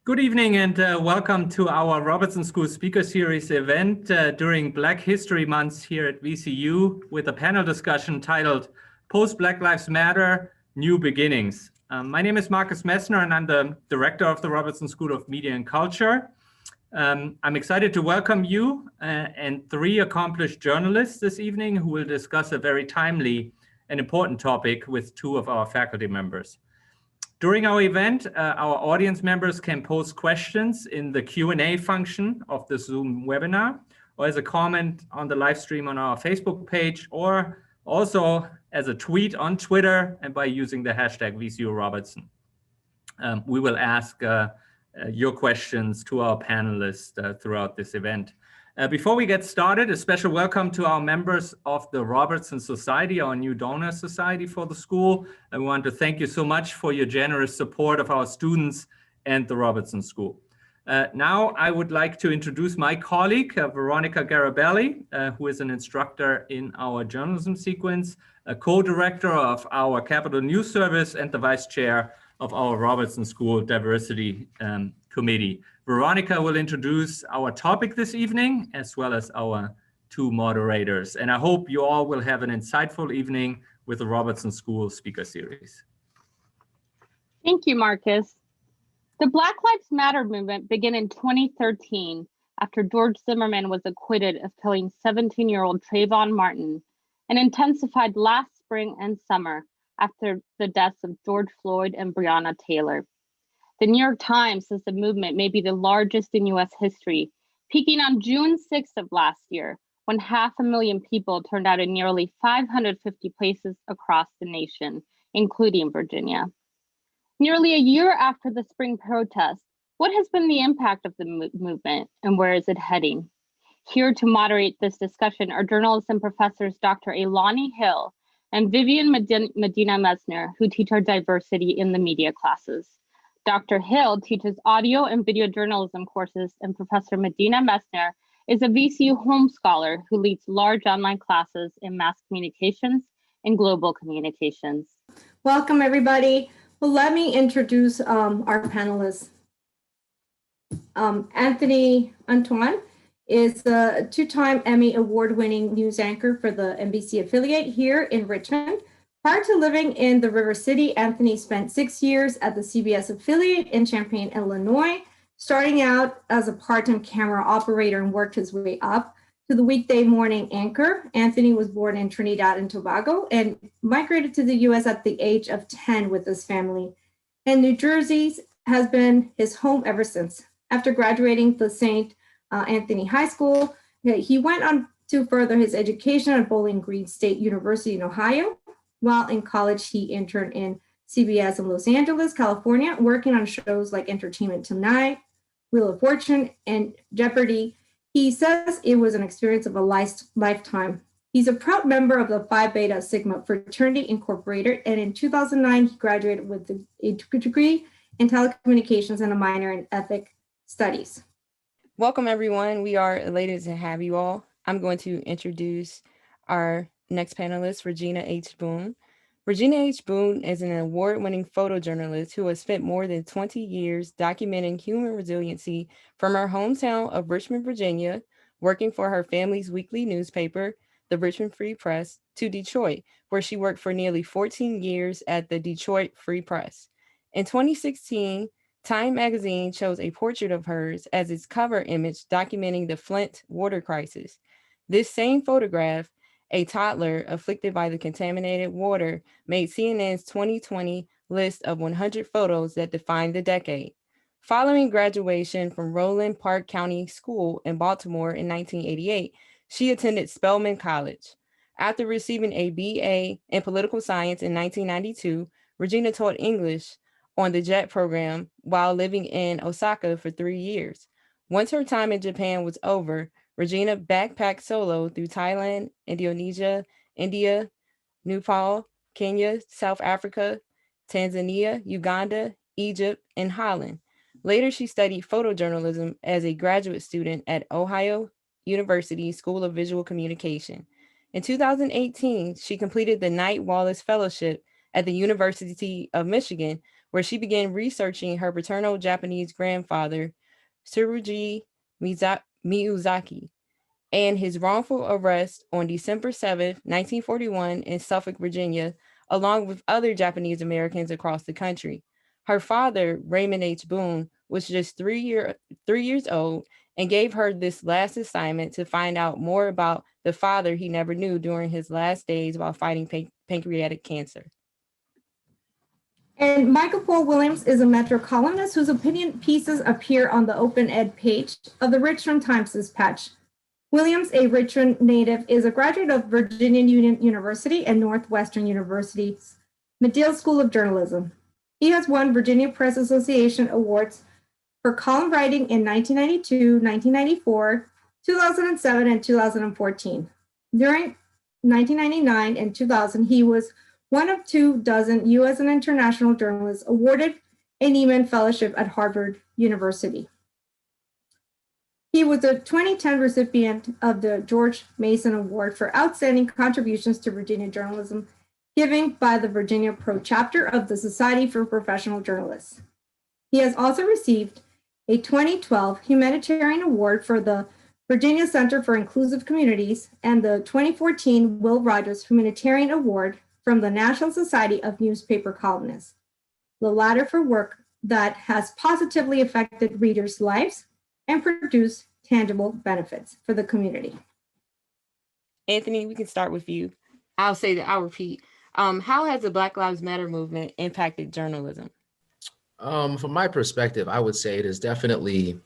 Good evening and welcome to our Robertson School Speaker Series event during Black History Month here at VCU with a panel discussion titled Post-Black Lives Matter, New Beginnings. My name is Marcus Messner and I'm the director of the Robertson School of Media and Culture. I'm excited to welcome you and three accomplished journalists this evening who will discuss a very timely and important topic with two of our faculty members. During our event, our audience members can post questions in the Q&A function of the Zoom webinar, or as a comment on the live stream on our Facebook page, or also as a tweet on Twitter and by using the hashtag VCU Robertson. We will ask your questions to our panelists throughout this event. Before we get started, a special welcome to our members of the Robertson Society, our new donor society for the school. I want to thank you so much for your generous support of our students and the Robertson School. Now I would like to introduce my colleague, Veronica Garabelli, who is an instructor in our journalism sequence, a co-director of our Capital News Service, and the vice chair of our Robertson School Diversity Committee. Veronica will introduce our topic this evening, as well as our two moderators. And I hope you all will have an insightful evening with the Robertson School Speaker Series. Thank you, Marcus. The Black Lives Matter movement began in 2013 after George Zimmerman was acquitted of killing 17-year-old Trayvon Martin, and intensified last spring and summer after the deaths of George Floyd and Breonna Taylor. The New York Times says the movement may be the largest in US history, peaking on June 6th of last year, when 500,000 people turned out in nearly 550 places across the nation, including Virginia. Nearly a year after the spring protests, what has been the impact of the movement and where is it heading? Here to moderate this discussion are journalism professors Dr. Alumni Hill and Vivian Medina Messner, who teach our diversity in the media classes. Dr. Hill teaches audio and video journalism courses, and Professor Medina Messner is a VCU home scholar who leads large online classes in mass communications and global communications. Welcome, everybody. Well, let me introduce our panelists. Anthony Antoine is a two-time Emmy award-winning news anchor for the NBC affiliate here in Richmond. Prior to living in the River City, Anthony spent 6 years at the CBS affiliate in Champaign, Illinois, starting out as a part-time camera operator and worked his way up to the weekday morning anchor. Anthony was born in Trinidad and Tobago and migrated to the US at the age of 10 with his family. And New Jersey has been his home ever since. After graduating the St. Anthony High School, he went on to further his education at Bowling Green State University in Ohio. While in college, he interned in CBS in Los Angeles, California, working on shows like Entertainment Tonight, Wheel of Fortune, and Jeopardy! He says it was an experience of a lifetime. He's a proud member of the Phi Beta Sigma Fraternity Incorporated, and in 2009, he graduated with a degree in telecommunications and a minor in ethic studies. Welcome, everyone. We are elated to have you all. I'm going to introduce our next panelist, Regina H. Boone. Regina H. Boone is an award-winning photojournalist who has spent more than 20 years documenting human resiliency from her hometown of Richmond, Virginia, working for her family's weekly newspaper, the Richmond Free Press, to Detroit, where she worked for nearly 14 years at the Detroit Free Press. In 2016, Time magazine chose a portrait of hers as its cover image documenting the Flint water crisis. This same photograph, a toddler afflicted by the contaminated water, made CNN's 2020 list of 100 photos that defined the decade. Following graduation from Roland Park County School in Baltimore in 1988, she attended Spelman College. After receiving a BA in political science in 1992, Regina taught English on the JET program while living in Osaka for 3 years. Once her time in Japan was over, Regina backpacked solo through Thailand, Indonesia, India, Nepal, Kenya, South Africa, Tanzania, Uganda, Egypt, and Holland. Later, she studied photojournalism as a graduate student at Ohio University School of Visual Communication. In 2018, she completed the Knight Wallace Fellowship at the University of Michigan, where she began researching her paternal Japanese grandfather, Tsurugi Miyazaki, and his wrongful arrest on December 7th, 1941 in Suffolk, Virginia, along with other Japanese Americans across the country. Her father, Raymond H. Boone, was just 3 years old and gave her this last assignment to find out more about the father he never knew during his last days while fighting pancreatic cancer. And Michael Paul Williams is a Metro columnist whose opinion pieces appear on the Open Ed page of the Richmond Times-Dispatch. Williams, a Richmond native, is a graduate of Virginia Union University and Northwestern University's Medill School of Journalism. He has won Virginia Press Association awards for column writing in 1992, 1994, 2007, and 2014. During 1999 and 2000, he was one of 24 U.S. and international journalists awarded a Nieman Fellowship at Harvard University. He was a 2010 recipient of the George Mason Award for Outstanding Contributions to Virginia Journalism, given by the Virginia Pro Chapter of the Society for Professional Journalists. He has also received a 2012 Humanitarian Award for the Virginia Center for Inclusive Communities and the 2014 Will Rogers Humanitarian Award from the National Society of Newspaper Columnists, the latter for work that has positively affected readers' lives and produce tangible benefits for the community. Anthony, we can start with you. I'll repeat. How has the Black Lives Matter movement impacted journalism? From my perspective, I would say it has definitely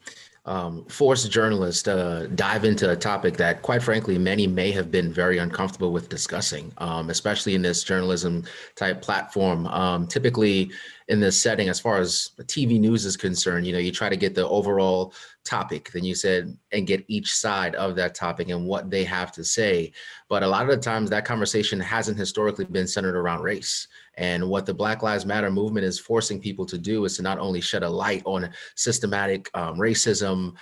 forced journalists to dive into a topic that, quite frankly, many may have been very uncomfortable with discussing, especially in this journalism type platform. Typically in this setting, as far as TV news is concerned, you try to get the overall topic, then you said, and get each side of that topic and what they have to say. But a lot of the times that conversation hasn't historically been centered around race. And what the Black Lives Matter movement is forcing people to do is to not only shed a light on systematic racism,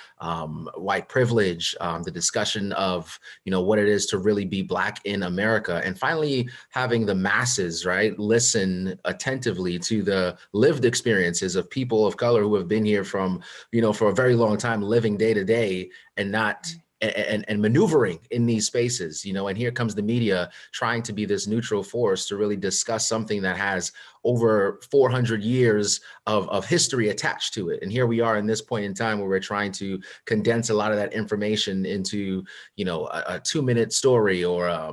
white privilege, the discussion of, what it is to really be Black in America, and finally having the masses, right, listen attentively to the lived experiences of people of color who have been here from, for a very long time, living day to day and not and maneuvering in these spaces, and here comes the media trying to be this neutral force to really discuss something that has over 400 years of history attached to it. And here we are in this point in time where we're trying to condense a lot of that information into, a 2-minute story or a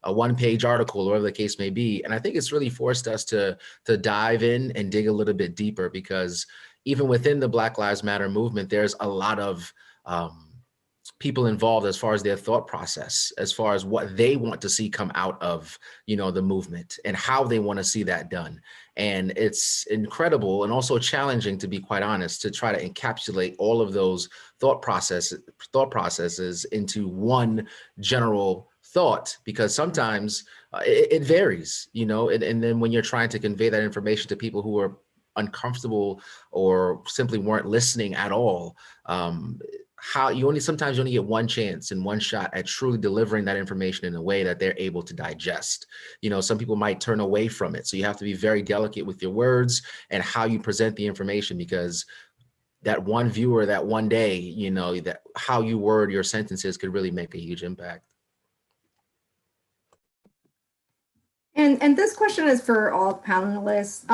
1-page article, or whatever the case may be. And I think it's really forced us to dive in and dig a little bit deeper, because even within the Black Lives Matter movement, there's a lot of people involved as far as their thought process, as far as what they want to see come out of, the movement and how they want to see that done. And it's incredible and also challenging, to be quite honest, to try to encapsulate all of those thought processes into one general thought, because sometimes it varies, and then when you're trying to convey that information to people who are uncomfortable or simply weren't listening at all, sometimes you only get one chance and one shot at truly delivering that information in a way that they're able to digest. Some people might turn away from it. So you have to be very delicate with your words and how you present the information, because that one viewer, that one day, that how you word your sentences could really make a huge impact. And this question is for all panelists.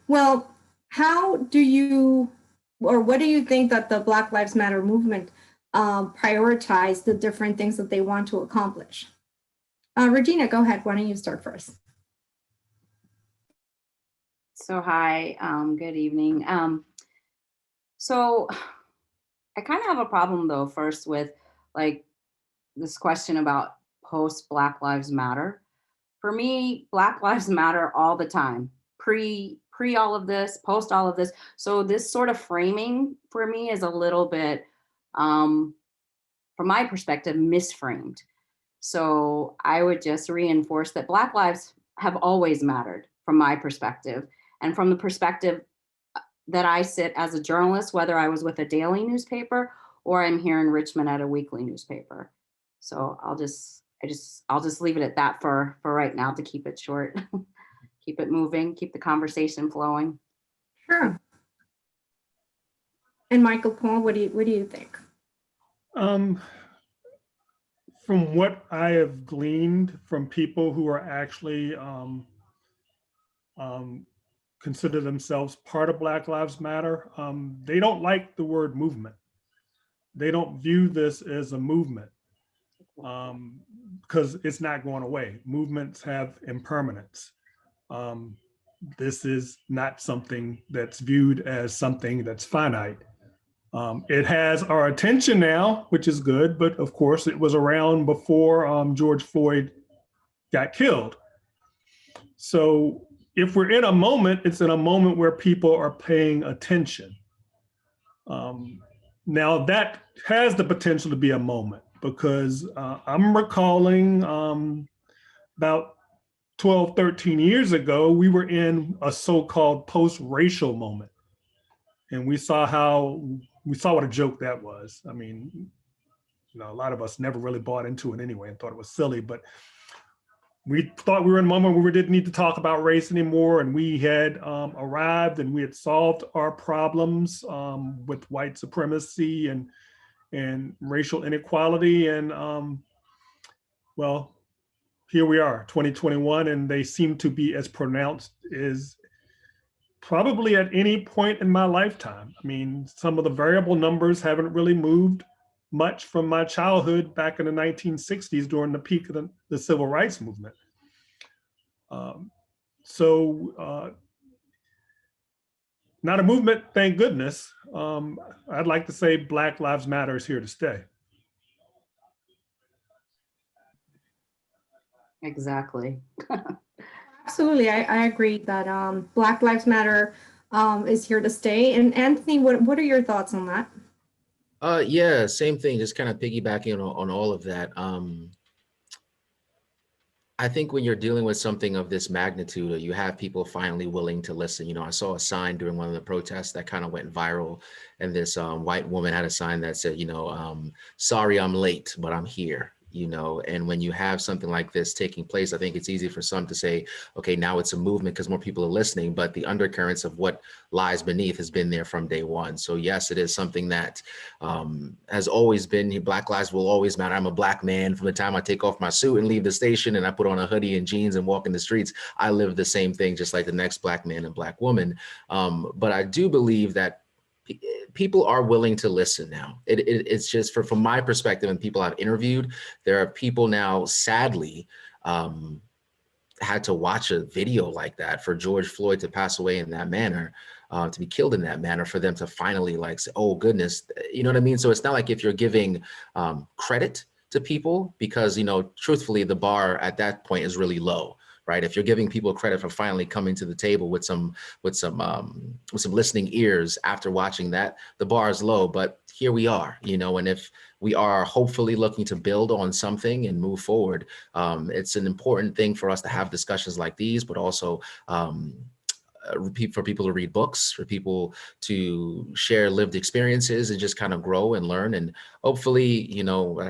Well, how do you, or what do you think that the Black Lives Matter movement prioritize the different things that they want to accomplish? Regina, go ahead. Why don't you start first? So hi, good evening. So I kind of have a problem though, first with like this question about post Black Lives Matter. For me, Black Lives Matter all the time, pre all of this, post all of this. So this sort of framing for me is a little bit, from my perspective, misframed. So I would just reinforce that Black lives have always mattered from my perspective, and from the perspective that I sit as a journalist, whether I was with a daily newspaper or I'm here in Richmond at a weekly newspaper. So I'll just leave it at that for right now to keep it short. keep it moving, keep the conversation flowing. Sure. And Michael Paul, what do you think? From what I have gleaned from people who are actually consider themselves part of Black Lives Matter, they don't like the word movement. They don't view this as a movement because it's not going away. Movements have impermanence. This is not something that's viewed as something that's finite. It has our attention now, which is good, but of course it was around before George Floyd got killed. So if we're in a moment, it's in a moment where people are paying attention. Now that has the potential to be a moment because I'm recalling about 12, 13 years ago, we were in a so-called post-racial moment. And we saw what a joke that was. I mean, a lot of us never really bought into it anyway and thought it was silly, but we thought we were in a moment where we didn't need to talk about race anymore. And we had arrived and we had solved our problems with white supremacy and racial inequality. And well, here we are, 2021, and they seem to be as pronounced as probably at any point in my lifetime. I mean, some of the variable numbers haven't really moved much from my childhood back in the 1960s during the peak of the civil rights movement. Not a movement, thank goodness. I'd like to say Black Lives Matter is here to stay. Exactly. Absolutely, I agree that Black Lives Matter is here to stay. And Anthony, what are your thoughts on that? Yeah, same thing, just kind of piggybacking on all of that. I think when you're dealing with something of this magnitude, you have people finally willing to listen. I saw a sign during one of the protests that kind of went viral, and this white woman had a sign that said, sorry I'm late, but I'm here. And when you have something like this taking place, I think it's easy for some to say, okay, now it's a movement because more people are listening, but the undercurrents of what lies beneath has been there from day one. So yes, it is something that has always been, Black lives will always matter. I'm a Black man from the time I take off my suit and leave the station and I put on a hoodie and jeans and walk in the streets. I live the same thing, just like the next Black man and Black woman. But I do believe that people are willing to listen now. It's just from my perspective and people I've interviewed, there are people now, sadly, had to watch a video like that for George Floyd to pass away in that manner, to be killed in that manner, for them to finally say, oh goodness, you know what I mean? So it's not like if you're giving credit to people, because, truthfully, the bar at that point is really low. Right? If you're giving people credit for finally coming to the table with some listening ears after watching that, the bar is low, but here we are, and if we are hopefully looking to build on something and move forward, it's an important thing for us to have discussions like these, but also for people to read books, for people to share lived experiences and just kind of grow and learn. And hopefully,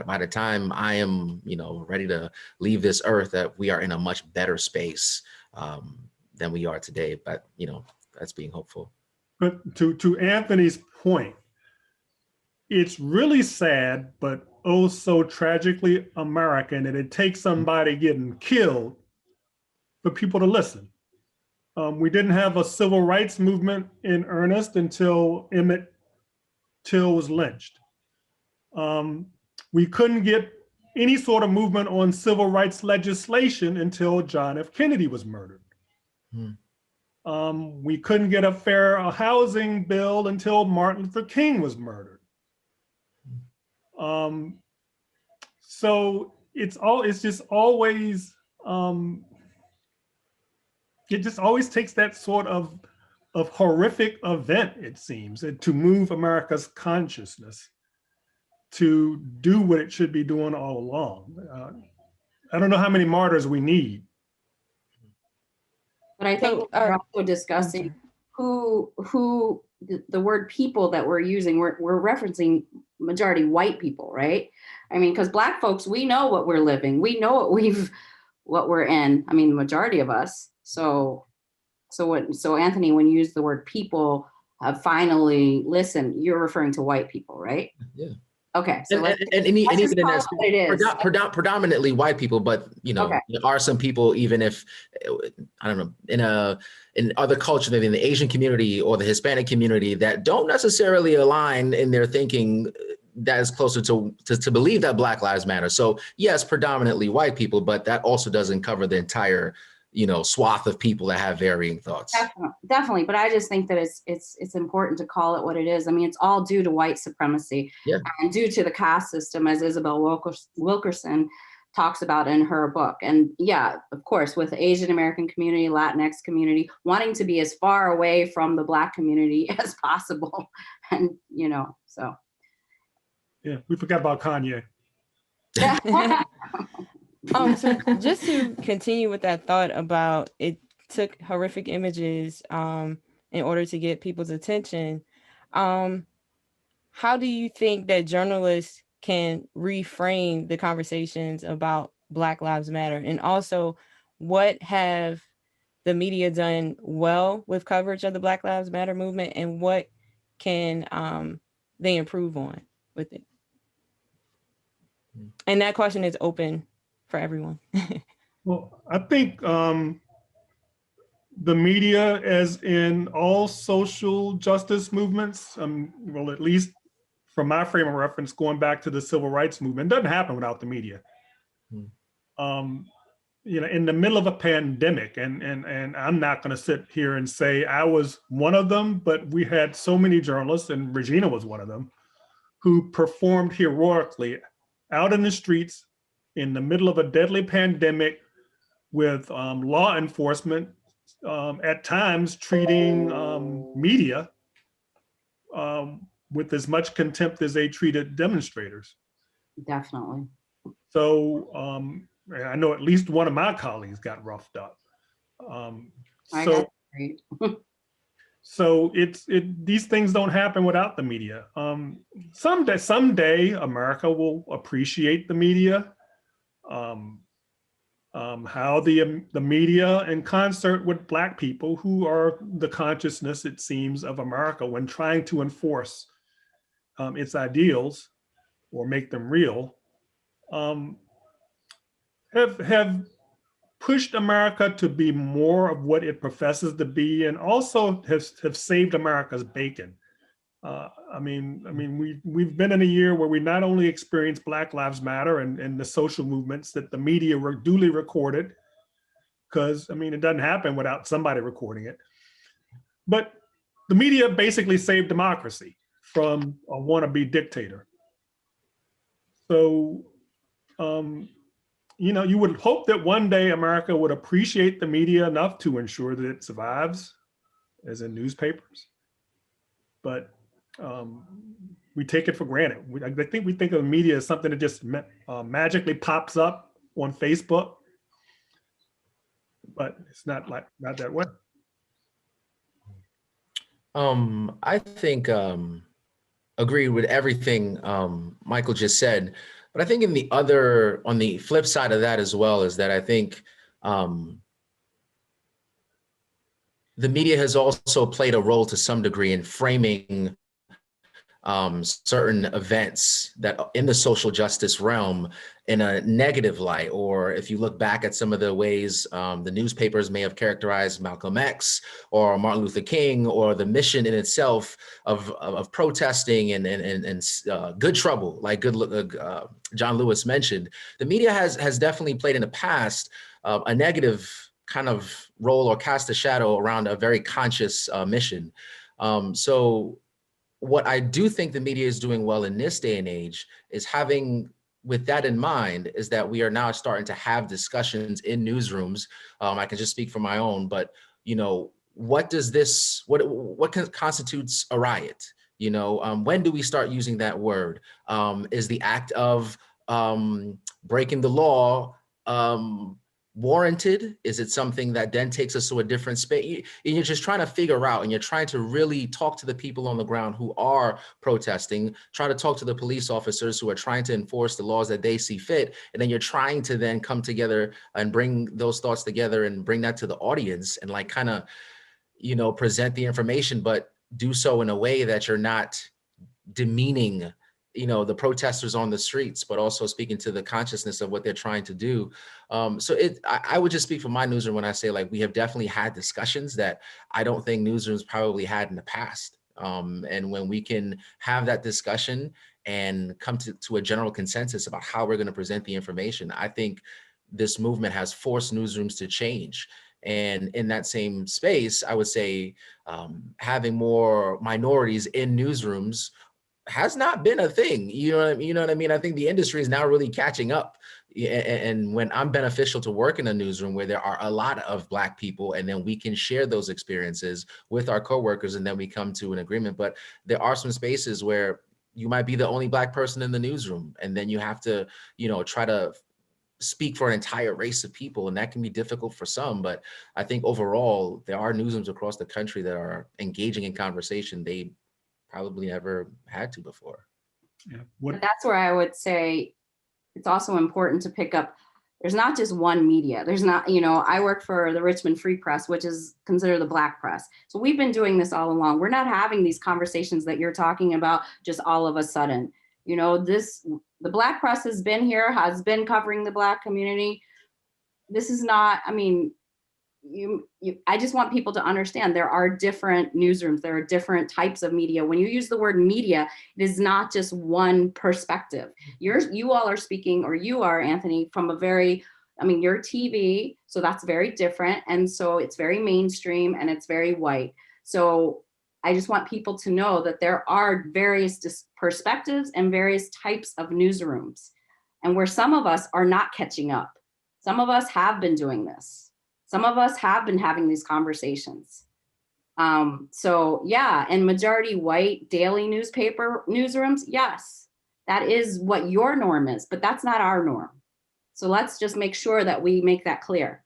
by the time I am, ready to leave this earth, that we are in a much better space than we are today. But, that's being hopeful. But to Anthony's point, it's really sad, but oh so tragically American that it takes somebody getting killed for people to listen. We didn't have a civil rights movement in earnest until Emmett Till was lynched. We couldn't get any sort of movement on civil rights legislation until John F. Kennedy was murdered. We couldn't get a fair housing bill until Martin Luther King was murdered. So it just always takes that sort of horrific event, it seems, to move America's consciousness to do what it should be doing all along. I don't know how many martyrs we need. But I think we're also discussing who the word people that we're using, we're referencing majority white people, right? I mean, because Black folks, we know what we're living. We know what we're in. I mean, the majority of us. So Anthony, when you use the word people have finally listened, you're referring to white people, right? Yeah. Okay. So and even in that, what it is. predominantly white people, but Okay. there are some people, even if I don't know, in other cultures, maybe in the Asian community or the Hispanic community, that don't necessarily align in their thinking that is closer to believe that Black Lives Matter. So yes, predominantly white people, but that also doesn't cover the entire swath of people that have varying thoughts. Definitely. But I just think that it's important to call it what it is. I mean, it's all due to white supremacy, and due to the caste system, as Isabel Wilkerson talks about in her book. And yeah, of course, with the Asian American community, Latinx community, wanting to be as far away from the Black community as possible. And, so. Yeah, we forgot about Kanye. So just to continue with that thought about it took horrific images in order to get people's attention. How do you think that journalists can reframe the conversations about Black Lives Matter? And also, what have the media done well with coverage of the Black Lives Matter movement, and what can they improve on with it? And that question is open for everyone. Well, I think the media, as in all social justice movements, well, at least from my frame of reference, going back to the civil rights movement, doesn't happen without the media. In the middle of a pandemic, and I'm not going to sit here and say I was one of them, but we had so many journalists, and Regina was one of them, who performed heroically out in the streets in the middle of a deadly pandemic with law enforcement at times treating media with as much contempt as they treated demonstrators. Definitely. So I know at least one of my colleagues got roughed up. So these things don't happen without the media. Someday America will appreciate the media. How the media, in concert with Black people who are the consciousness, it seems, of America when trying to enforce its ideals or make them real, have pushed America to be more of what it professes to be, and also have saved America's bacon. We've been in a year where we not only experienced Black Lives Matter and the social movements that the media were duly recorded, because it doesn't happen without somebody recording it. But the media basically saved democracy from a wannabe dictator. So, you would hope that one day America would appreciate the media enough to ensure that it survives, as in newspapers. But we take it for granted. I think we think of the media as something that just magically pops up on Facebook, but it's not that way. I think agree with everything Michael just said, but I think on the flip side of that as well is that I think the media has also played a role to some degree in framing certain events that in the social justice realm in a negative light. Or if you look back at some of the ways the newspapers may have characterized Malcolm X or Martin Luther King, or the mission in itself of protesting and good trouble, like John Lewis mentioned, the media has definitely played in the past a negative kind of role or cast a shadow around a very conscious mission. So what I do think the media is doing well in this day and age is having, with that in mind, is that we are now starting to have discussions in newsrooms. I can just speak for my own, but what constitutes a riot? When do we start using that word? Is the act of breaking the law warranted? Is it something that then takes us to a different space? You're just trying to figure out, and you're trying to really talk to the people on the ground who are protesting, try to talk to the police officers who are trying to enforce the laws that they see fit. And then you're trying to then come together and bring those thoughts together and bring that to the audience and like kind of, you know, present the information, but do so in a way that you're not demeaning, you know, the protesters on the streets, but also speaking to the consciousness of what they're trying to do. So I would just speak for my newsroom when I say like we have definitely had discussions that I don't think newsrooms probably had in the past. And when we can have that discussion and come to a general consensus about how we're going to present the information, I think this movement has forced newsrooms to change. And in that same space, I would say having more minorities in newsrooms has not been a thing. You know what I mean? I think the industry is now really catching up. And when I'm beneficial to work in a newsroom where there are a lot of Black people, and then we can share those experiences with our coworkers, and then we come to an agreement. But there are some spaces where you might be the only Black person in the newsroom, and then you have to, you know, try to speak for an entire race of people, and that can be difficult for some. But I think overall, there are newsrooms across the country that are engaging in conversation they probably never had to before. Yeah. But that's where I would say it's also important to pick up, there's not just one media. There's not, you know, I work for the Richmond Free Press, which is considered the Black press. So we've been doing this all along. We're not having these conversations that you're talking about just all of a sudden. You know, the Black press has been here, has been covering the Black community. This is not, I mean, I just want people to understand there are different newsrooms, there are different types of media. When you use the word media, it is not just one perspective. You all are speaking, or you are, Anthony, from a very, I mean, you're TV, so that's very different. And so it's very mainstream and it's very white. So I just want people to know that there are various perspectives and various types of newsrooms, and where some of us are not catching up. Some of us have been doing this. Some of us have been having these conversations. So yeah, and majority white daily newspaper newsrooms, yes, that is what your norm is, but that's not our norm. So let's just make sure that we make that clear.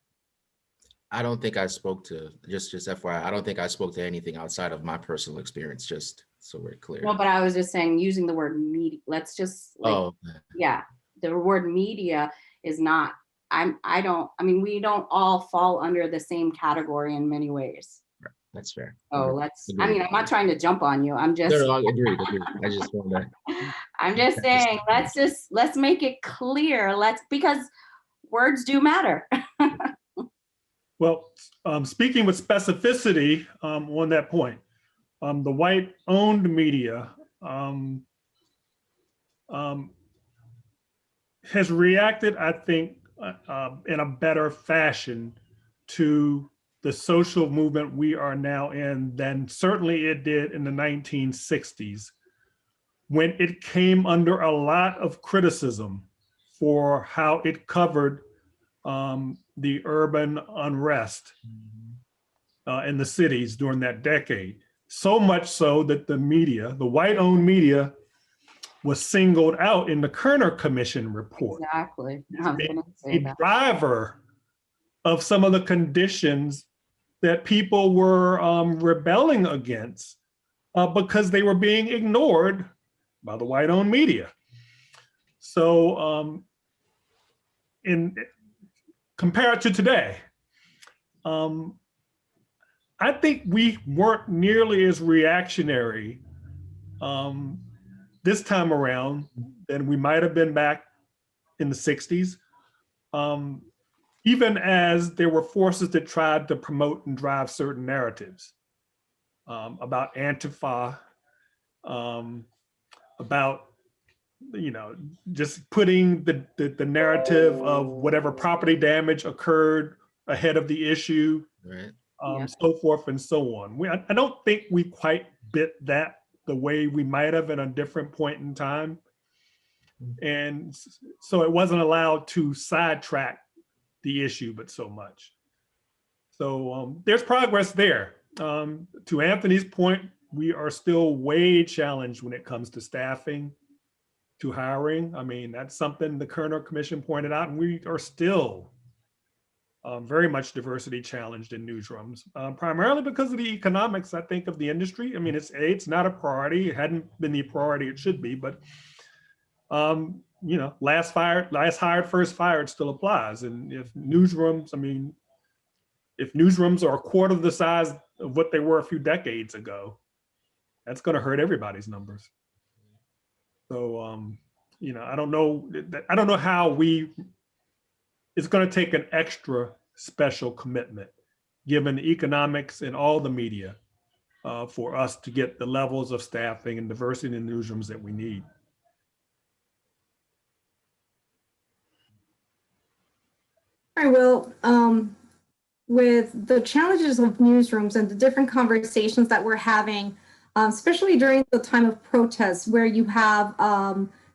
I don't think I spoke to, just FYI, I don't think I spoke to anything outside of my personal experience, just so we're clear. No, but I was just saying, using the word media, let's just like, yeah, the word media is not, we don't all fall under the same category in many ways. Right. That's fair. Oh, I'm not trying to jump on you. I'm just. No, agreed. I just wanted to. I'm just saying, let's make it clear. Because words do matter. Well, speaking with specificity on that point, the white-owned media has reacted, I think, in a better fashion to the social movement we are now in than certainly it did in the 1960s, when it came under a lot of criticism for how it covered the urban unrest in the cities during that decade. So much so that the media, the white-owned media, was singled out in the Kerner Commission report. Exactly. I was gonna say that. Driver of some of the conditions that people were rebelling against because they were being ignored by the white-owned media. So compared to today, I think we weren't nearly as reactionary this time around than we might have been back in the 60s, even as there were forces that tried to promote and drive certain narratives about Antifa, about, you know, just putting the narrative of whatever property damage occurred ahead of the issue, Right. So forth and so on. I don't think we quite bit that the way we might have in a different point in time. And so it wasn't allowed to sidetrack the issue, but so much. So there's progress there. To Anthony's point, we are still way challenged when it comes to staffing, to hiring. I mean, that's something the Kerner Commission pointed out, and we are still very much diversity challenged in newsrooms, primarily because of the economics, I think, of the industry. I mean, it's not a priority. It hadn't been the priority it should be, but you know, last hired, first fired still applies. And if newsrooms, I mean, if newsrooms are a quarter of the size of what they were a few decades ago, that's going to hurt everybody's numbers. So, you know, I don't know how it's going to take an extra special commitment, given the economics and all the media, for us to get the levels of staffing and diversity in newsrooms that we need. All right, well, with the challenges of newsrooms and the different conversations that we're having, especially during the time of protests, where you have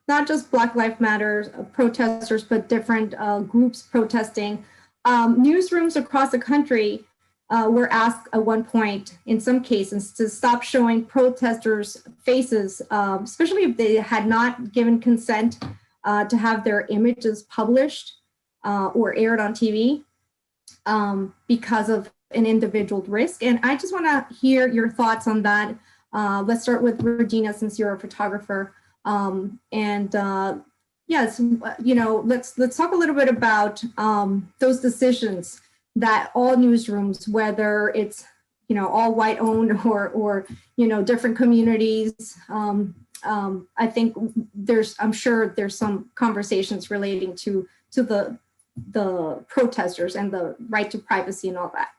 not just Black Lives Matter protesters, but different groups protesting, newsrooms across the country were asked at one point, in some cases, to stop showing protesters' faces, especially if they had not given consent to have their images published or aired on TV, because of an individual risk. And I just want to hear your thoughts on that. Let's start with Regina, since you're a photographer. Yes, you know, let's talk a little bit about those decisions that all newsrooms, whether it's, you know, all white owned or you know, different communities. I think I'm sure there's some conversations relating to the protesters and the right to privacy and all that.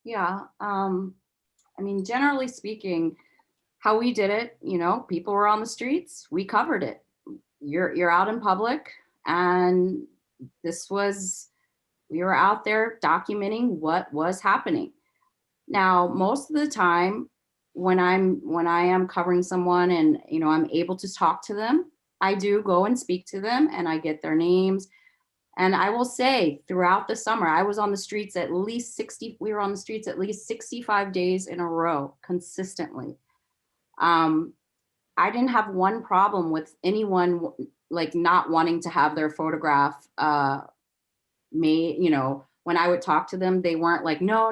Yeah, I mean, generally speaking, how we did it, you know, people were on the streets, we covered it. You're out in public, and we were out there documenting what was happening. Now, most of the time when I am covering someone and, you know, I'm able to talk to them, I do go and speak to them and I get their names. And I will say, throughout the summer, I was on the streets we were on the streets at least 65 days in a row, consistently. I didn't have one problem with anyone like not wanting to have their photograph made. You know, when I would talk to them, they weren't like, no,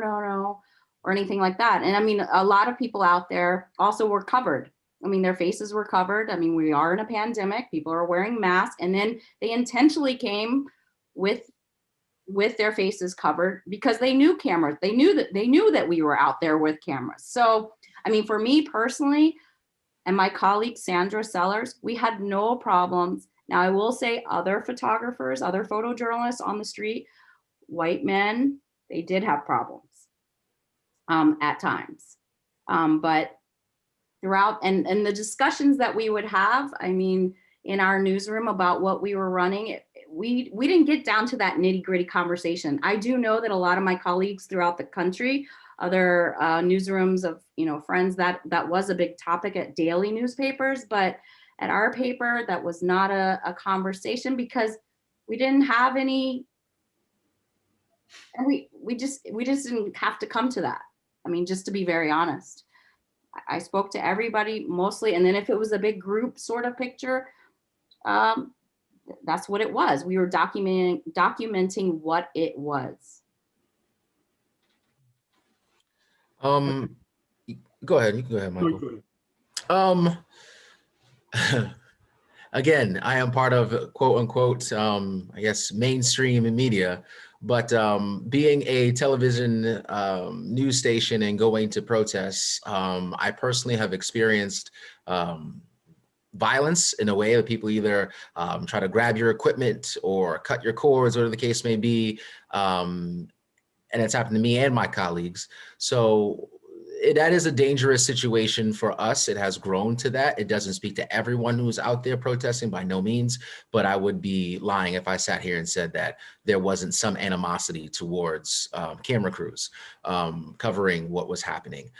or anything like that. And I mean, a lot of people out there also were covered. I mean, their faces were covered. I mean, we are in a pandemic, people are wearing masks, and then they intentionally came with their faces covered because they knew cameras. They knew that we were out there with cameras. So, I mean, for me personally, and my colleague Sandra Sellers, we had no problems. Now, I will say other photographers, other photojournalists on the street, white men, they did have problems at times. But throughout, and the discussions that we would have, I mean, in our newsroom about what we were running, we didn't get down to that nitty gritty conversation. I do know that a lot of my colleagues throughout the country, other newsrooms of, you know, friends, that was a big topic at daily newspapers, but at our paper, that was not a conversation because we didn't have any, and we just didn't have to come to that. I mean, just to be very honest, I spoke to everybody mostly, and then if it was a big group sort of picture, that's what it was. We were documenting what it was. Go ahead. You can go ahead, Michael. Again, I am part of quote unquote, I guess, mainstream media, but being a television news station and going to protests, I personally have experienced violence in a way that people either try to grab your equipment or cut your cords, whatever the case may be. And it's happened to me and my colleagues. So that is a dangerous situation for us. It has grown to that. It doesn't speak to everyone who's out there protesting, by no means, but I would be lying if I sat here and said that there wasn't some animosity towards camera crews covering what was happening.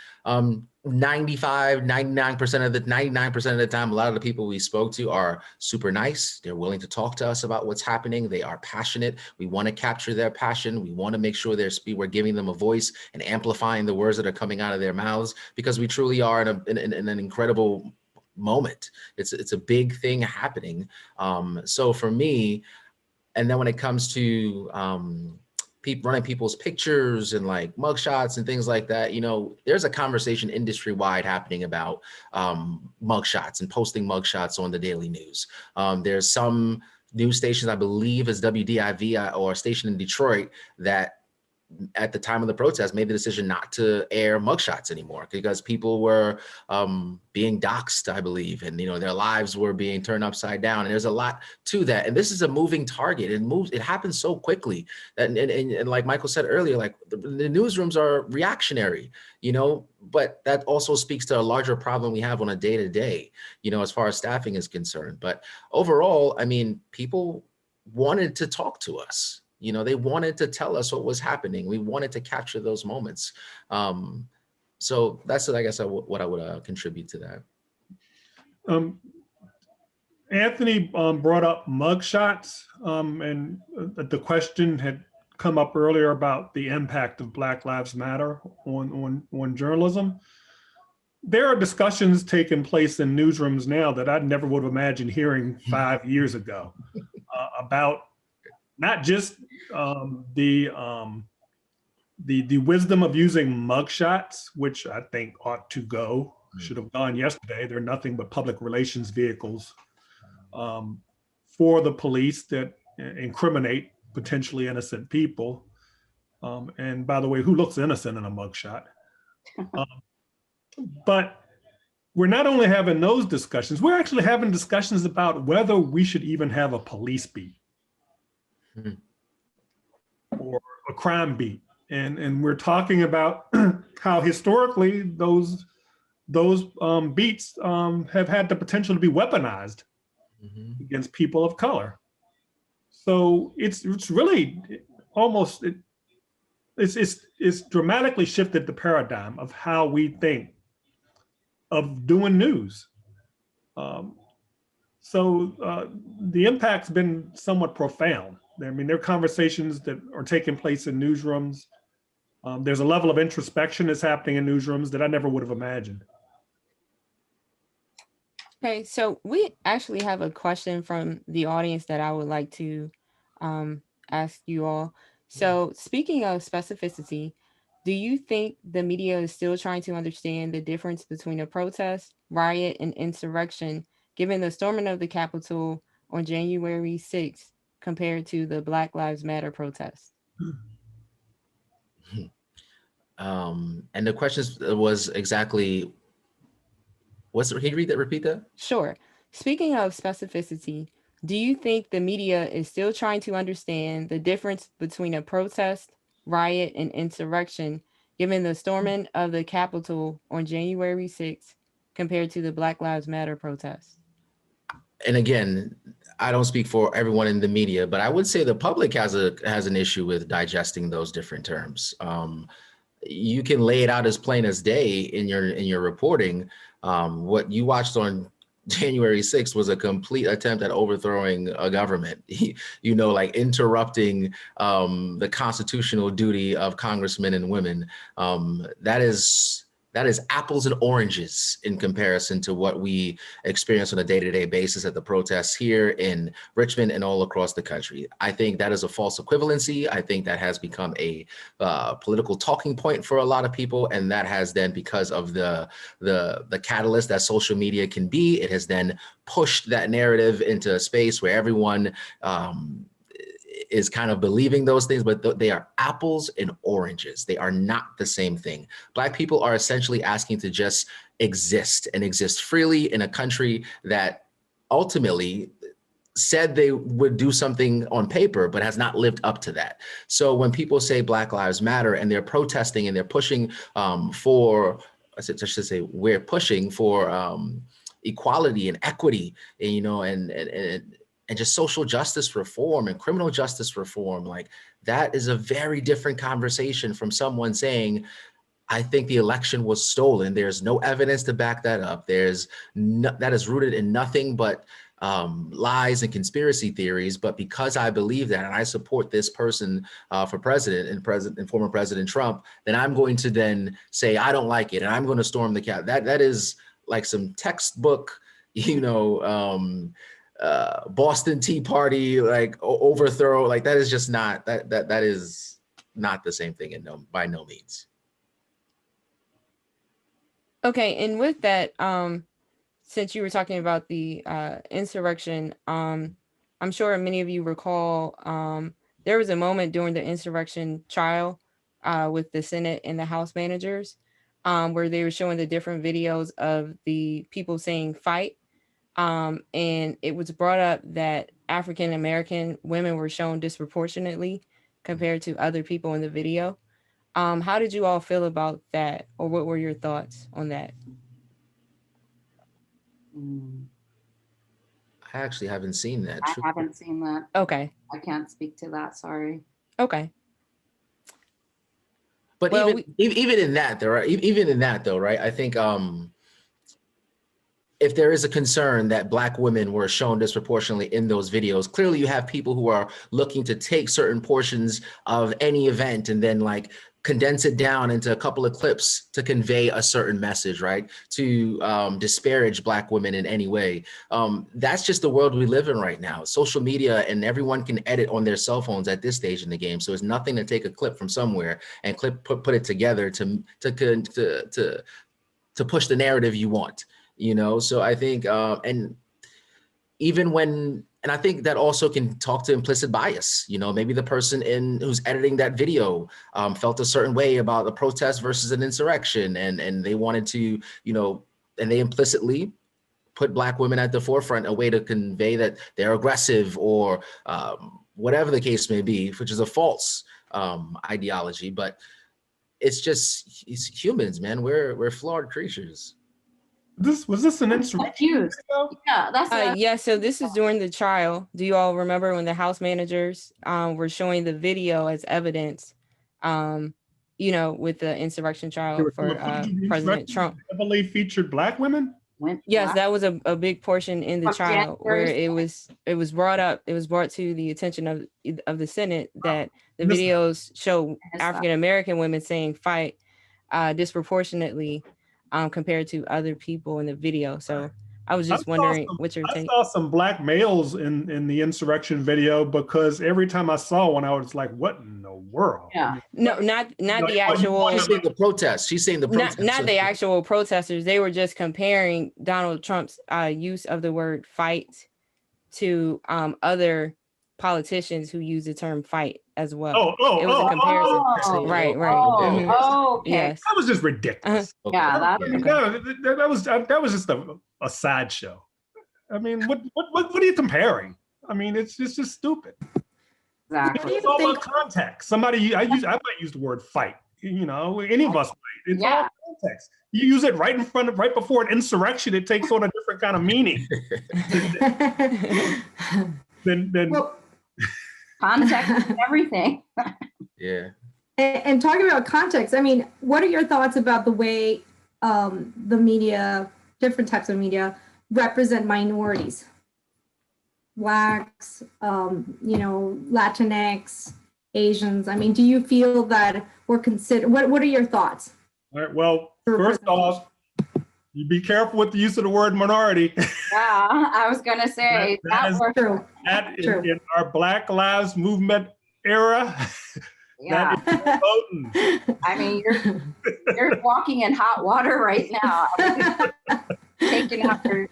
99% of the time, a lot of the people we spoke to are super nice. They're willing to talk to us about what's happening. They are passionate. We want to capture their passion. We want to make sure we're giving them a voice and amplifying the words that are coming out of their mouths, because we truly are in an incredible moment. It's a big thing happening. So for me, And then when it comes to running people's pictures and like mugshots and things like that, you know, there's a conversation industry-wide happening about mugshots and posting mugshots on the daily news. There's some news stations, I believe is WDIV or a station in Detroit, that at the time of the protest made the decision not to air mugshots anymore because people were being doxxed, I believe, and you know their lives were being turned upside down. And there's a lot to that. And this is a moving target. It happens so quickly that, and like Michael said earlier, like the newsrooms are reactionary, you know, but that also speaks to a larger problem we have on a day-to-day, you know, as far as staffing is concerned. But overall, I mean, people wanted to talk to us. You know, they wanted to tell us what was happening. We wanted to capture those moments. So that's, I guess, what I would contribute to that. Anthony brought up mugshots, and the question had come up earlier about the impact of Black Lives Matter on journalism. There are discussions taking place in newsrooms now that I never would have imagined hearing 5 years ago about not just the wisdom of using mugshots, which I think ought to go, should have gone yesterday. They're nothing but public relations vehicles for the police that incriminate potentially innocent people. And by the way, who looks innocent in a mugshot? But we're not only having those discussions, we're actually having discussions about whether we should even have a police beat. Or a crime beat, and we're talking about how historically those beats have had the potential to be weaponized against people of color. So it's really almost it's dramatically shifted the paradigm of how we think of doing news. So the impact's been somewhat profound. I mean, there are conversations that are taking place in newsrooms. There's a level of introspection that's happening in newsrooms that I never would have imagined. Okay, so we actually have a question from the audience that I would like to ask you all. So speaking of specificity, do you think the media is still trying to understand the difference between a protest, riot, and insurrection, given the storming of the Capitol on January 6th compared to the Black Lives Matter protests? And the question was exactly, can you repeat that? Sure. Speaking of specificity, do you think the media is still trying to understand the difference between a protest, riot, and insurrection, given the storming of the Capitol on January 6th compared to the Black Lives Matter protests? And again, I don't speak for everyone in the media, but I would say the public has an issue with digesting those different terms. You can lay it out as plain as day in your reporting. What you watched on January 6th was a complete attempt at overthrowing a government, you know, like interrupting the constitutional duty of congressmen and women. That is apples and oranges in comparison to what we experience on a day-to-day basis at the protests here in Richmond and all across the country. I think that is a false equivalency. I think that has become a political talking point for a lot of people, and that has then, because of the catalyst that social media can be, it has then pushed that narrative into a space where everyone is kind of believing those things, but they are apples and oranges. They are not the same thing. Black people are essentially asking to just exist and exist freely in a country that ultimately said they would do something on paper, but has not lived up to that. So when people say Black Lives Matter and they're protesting and they're pushing for, I should say, we're pushing for equality and equity, and, you know, and just social justice reform and criminal justice reform, like that is a very different conversation from someone saying, I think the election was stolen. There's no evidence to back that up. That is rooted in nothing but lies and conspiracy theories. But because I believe that and I support this person for president and former President Trump, then I'm going to then say, I don't like it and I'm going to storm the Capitol. That is like some textbook, you know, Boston Tea Party, like overthrow, like that is just not, that is not the same thing, and by no means. Okay, and with that, since you were talking about the insurrection, I'm sure many of you recall there was a moment during the insurrection trial with the Senate and the House managers where they were showing the different videos of the people saying fight. And it was brought up that African American women were shown disproportionately compared to other people in the video. How did you all feel about that, or what were your thoughts on that? I actually haven't seen that. I haven't seen that. Okay. I can't speak to that. Sorry. Okay. But Well, even in that, though, right? I think if there is a concern that Black women were shown disproportionately in those videos, clearly you have people who are looking to take certain portions of any event and then like condense it down into a couple of clips to convey a certain message, right? To disparage Black women in any way. That's just the world we live in right now. Social media, and everyone can edit on their cell phones at this stage in the game. So it's nothing to take a clip from somewhere and put it together to push the narrative you want. You know, so I think, and even when, and I think that also can talk to implicit bias. You know, maybe the person who's editing that video felt a certain way about a protest versus an insurrection, and they wanted to, you know, and they implicitly put Black women at the forefront, a way to convey that they're aggressive or whatever the case may be, which is a false ideology. But it's humans, man. We're flawed creatures. Was this an insurrection? Yeah, that's yeah. So this is during the trial. Do you all remember when the House managers were showing the video as evidence? You know, with the insurrection trial for President Trump. Heavily featured Black women. Yes, that was a big portion in the trial where it was brought up. It was brought to the attention of the Senate that the videos show African American women saying "fight" disproportionately compared to other people in the video. So I was just wondering what your take. I saw some Black males in the insurrection video, because every time I saw one, I was like, "What in the world?" Yeah. No, not the actual. She's saying the protest. She's saying the protest. Not the actual protesters. They were just comparing Donald Trump's use of the word "fight" to other politicians who use the term "fight" as well. It was a comparison. Right. Okay. Yes. That was just ridiculous. Yeah, that was just a sideshow. I mean, what are you comparing? I mean, it's just stupid. Exactly. It's all about context. I might use the word "fight." You know, any of us might. It's all context. You use it right before an insurrection, it takes on a different kind of meaning. Well, context and everything. Yeah. And talking about context, I mean, what are your thoughts about the way the media, different types of media, represent minorities? Blacks, you know, Latinx, Asians. I mean, do you feel that we're considered? What are your thoughts? All right. Well, first off, you be careful with the use of the word minority. Yeah, I was gonna say that is true. In our Black Lives Movement era. Yeah. That is potent. I mean, you're walking in hot water right now. Taking after.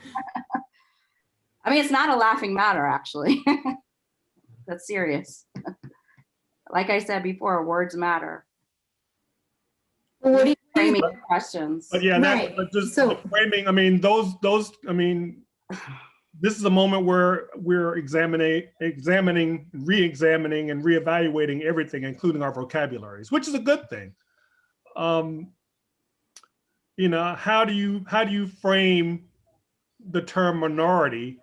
I mean, it's not a laughing matter, actually. That's serious. Like I said before, words matter. What do you framing questions? But yeah, right. the framing. I mean, those. I mean, this is a moment where we're examining, re-examining, and reevaluating everything, including our vocabularies, which is a good thing. You know, how do you frame the term minority,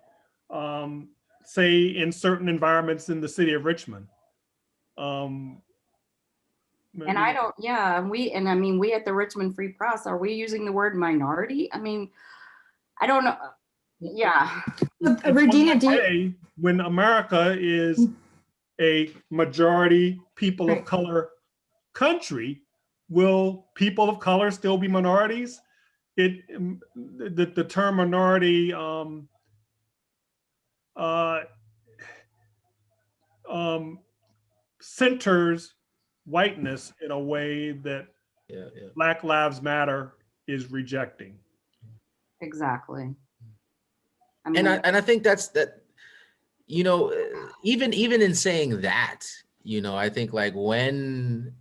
say in certain environments in the city of Richmond? And I don't, yeah, we at the Richmond Free Press, are we using the word minority? I mean, I don't know. Yeah. Regina, when America is a majority people of color country, will people of color still be minorities? The term minority uh, centers whiteness in a way that Yeah, yeah. Black Lives Matter is rejecting. Exactly. I And mean, I think that, you know, even in saying that, you know, I think like when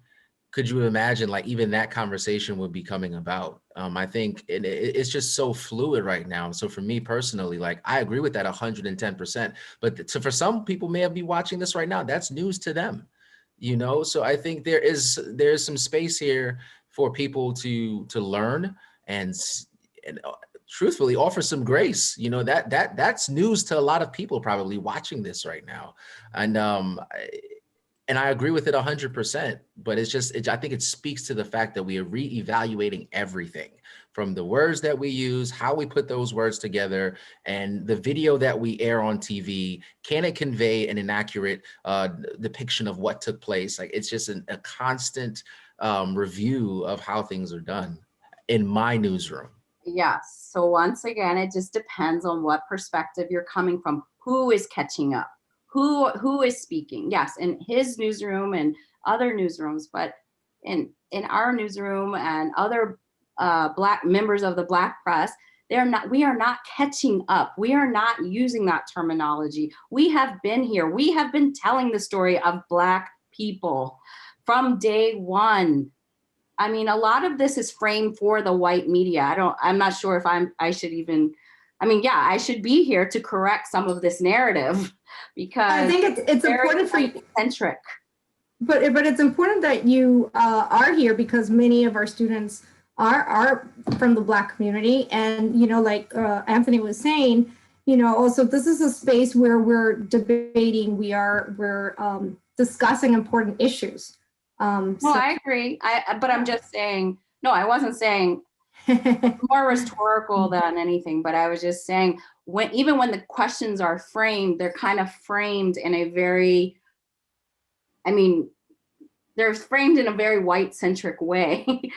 could you imagine like even that conversation would be coming about? I think it's just so fluid right now. So for me personally, like I agree with that 110%. But for some people may be watching this right now, that's news to them, you know. So I think there's some space here for people to learn and truthfully offer some grace. You know, that's news to a lot of people probably watching this right now. And I agree with it 100%, but I think it speaks to the fact that we are reevaluating everything from the words that we use, how we put those words together, and the video that we air on TV. Can it convey an inaccurate depiction of what took place? Like it's just a constant review of how things are done in my newsroom. yes. So once again, it just depends on what perspective you're coming from. Who is catching up? Who is speaking? Yes, in his newsroom and other newsrooms, but in our newsroom and other Black members of the Black press, we are not catching up. We are not using that terminology. We have been here. We have been telling the story of Black people from day one. I mean, a lot of this is framed for the white media. I'm not sure if I should even, I mean, yeah, I should be here to correct some of this narrative because I think it's important for you. Centric. But it's important that you are here because many of our students are from the Black community, and you know, like Anthony was saying, you know, also this is a space where we're debating, we're discussing important issues. No, I agree. But I'm just saying. No, I wasn't saying. More rhetorical than anything, but I was just saying even when the questions are framed, they're kind of framed in a very, I mean, they're framed in a very white centric way.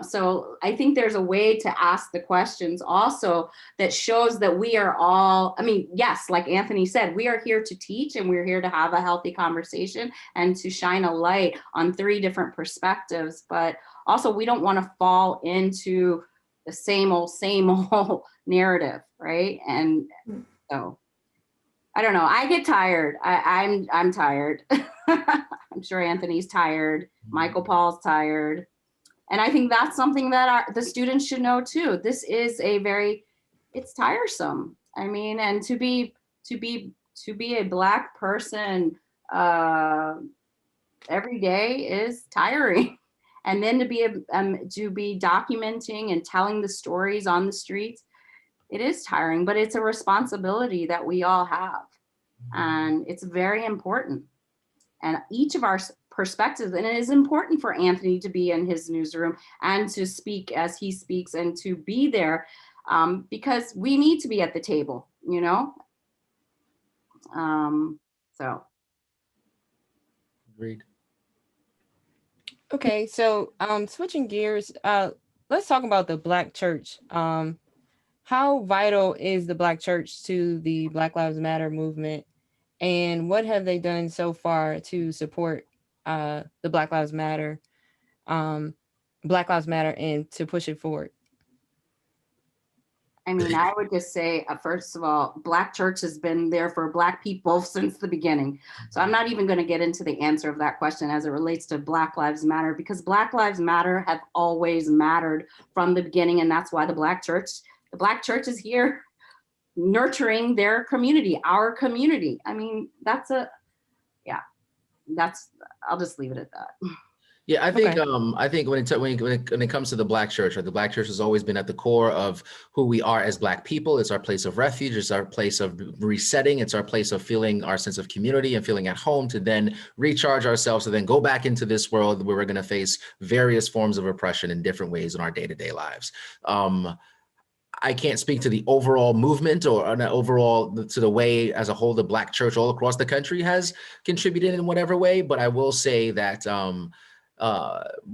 So I think there's a way to ask the questions also that shows that we are all, I mean, yes, like Anthony said, we are here to teach and we're here to have a healthy conversation and to shine a light on 3 different perspectives. But also we don't want to fall into the same old narrative, right? And so I don't know. I get tired. I'm tired. I'm sure Anthony's tired. Michael Paul's tired. And I think that's something that the students should know too. This is it's tiresome. I mean, and to be a Black person every day is tiring. And then to be documenting and telling the stories on the streets, it is tiring, but it's a responsibility that we all have. And it's very important. And each of our perspectives, and it is important for Anthony to be in his newsroom and to speak as he speaks and to be there because we need to be at the table, you know? So. Agreed. Okay, so switching gears, let's talk about the Black church. How vital is the Black church to the Black Lives Matter movement? And what have they done so far to support the Black Lives Matter and to push it forward? I mean, I would just say, first of all, Black church has been there for Black people since the beginning. So I'm not even going to get into the answer of that question as it relates to Black Lives Matter, because Black Lives Matter have always mattered from the beginning. And that's why the Black church is here nurturing their community, our community. I mean, I'll just leave it at that. Yeah, I think Okay. I think when it comes to the Black church, right, the Black church has always been at the core of who we are as Black people. It's our place of refuge. It's our place of resetting. It's our place of feeling our sense of community and feeling at home to then recharge ourselves to then go back into this world where we're going to face various forms of oppression in different ways in our day-to-day lives. I can't speak to the overall movement or to the way as a whole the Black church all across the country has contributed in whatever way, but I will say that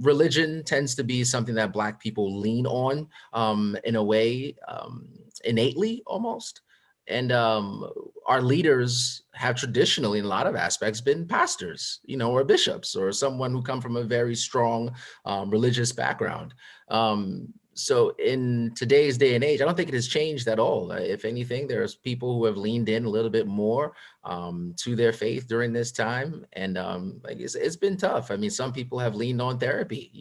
religion tends to be something that Black people lean on in a way innately almost. And our leaders have traditionally, in a lot of aspects, been pastors, or bishops, or someone who come from a very strong religious background. So in today's day and age, I don't think it has changed at all. If anything, there's people who have leaned in a little bit more to their faith during this time. And like it's been tough. I mean, some people have leaned on therapy.